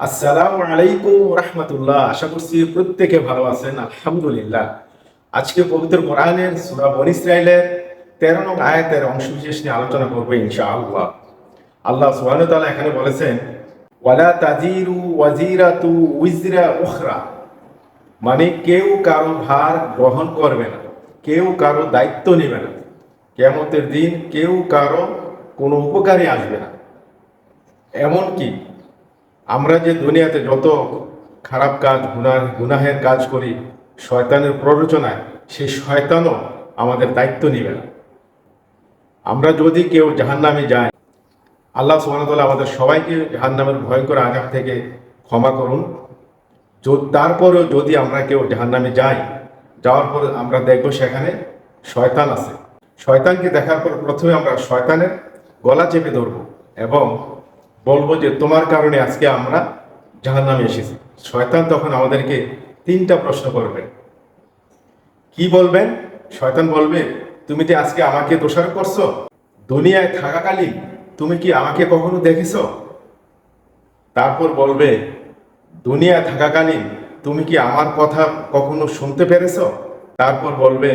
আসসালামু আলাইকুম রাহমাতুল্লাহ। আশা করছি প্রত্যেকে ভালো আছেন, আলহামদুলিল্লাহ। আজকে পবিত্র কোরআনের সূরা বনী ইসরাঈলের 13 নং আয়াতের অংশবিশেষ নিয়ে আলোচনা করবো ইনশাআল্লাহ। আল্লাহ সুবহানাহু ওয়া তাআলা এখানে বলেছেন, ওয়ালা তাজিরু ওয়াজিরাতু উইজরা উখরা, মানে কেউ কারো ভার গ্রহণ করবে না, কেউ কারো দায়িত্ব নেবে না। কিয়ামতের দিন কেউ কারো কোনো উপকারে আসবে না। এমনকি আমরা যে দুনিয়াতে যত খারাপ কাজ গুনাহের কাজ করি শয়তানের প্ররোচনায়, সেই শয়তানও আমাদের দায়িত্ব নেবে না। আমরা যদি কেউ জাহান্নামে যাই, আল্লাহ সুবহানাহু ওয়া তাআলা আমাদের সবাইকে জাহান্নামের ভয়ঙ্কর আযাব থেকে ক্ষমা করুন। তারপরেও যদি আমরা কেউ জাহান্নামে যাই, যাওয়ার পর আমরা দেখব সেখানে শয়তান আছে। শয়তানকে দেখার পর প্রথমে আমরা শয়তানের গলা চেপে ধরব এবং বলবো যে তোমার কারণে আজকে আমরা জাহান্নামে এসেছি। শয়তান তখন আমাদেরকে তিনটা প্রশ্ন করবে। কি বলবেন? শয়তান বলবে, তুমি যে আজকে আমাকে দোষারোপ করছো, দুনিয়ায় থাকাকালীন তুমি কি আমাকে কখনো দেখেছো? তারপর বলবে, দুনিয়ায় থাকাকালীন তুমি কি আমার কথা কখনো শুনতে পেরেছো? তারপর বলবে,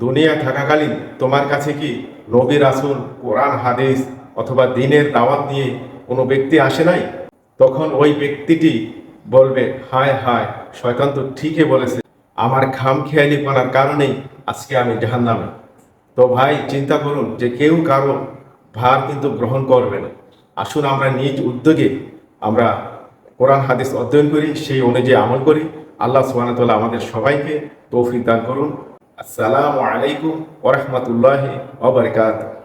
দুনিয়ায় থাকাকালীন তোমার কাছে কি নবী রাসূল, কোরআন হাদিস অথবা দ্বীনের দাওয়াত নিয়ে কোনো ব্যক্তি আসে নাই? তখন ওই ব্যক্তিটি বলবে, হায় হায়, শয়তান তো ঠিকই বলেছে, আমার খামখেয়ালিপনার কারণেই আজকে আমি জাহান্নামে। তো ভাই চিন্তা করুন যে কেউ কারো ভার কিন্তু গ্রহণ করবে না। আসুন আমরা নিজ উদ্যোগে আমরা কোরআন হাদিস অধ্যয়ন করি, সেই অনুযায়ী আমল করি। আল্লাহ সুবহানাহু ওয়া তাআলা আমাদের সবাইকে তৌফিক দান করুন। আসসালামু আলাইকুম ওয়া রাহমাতুল্লাহি ওয়া বারাকাতুহু।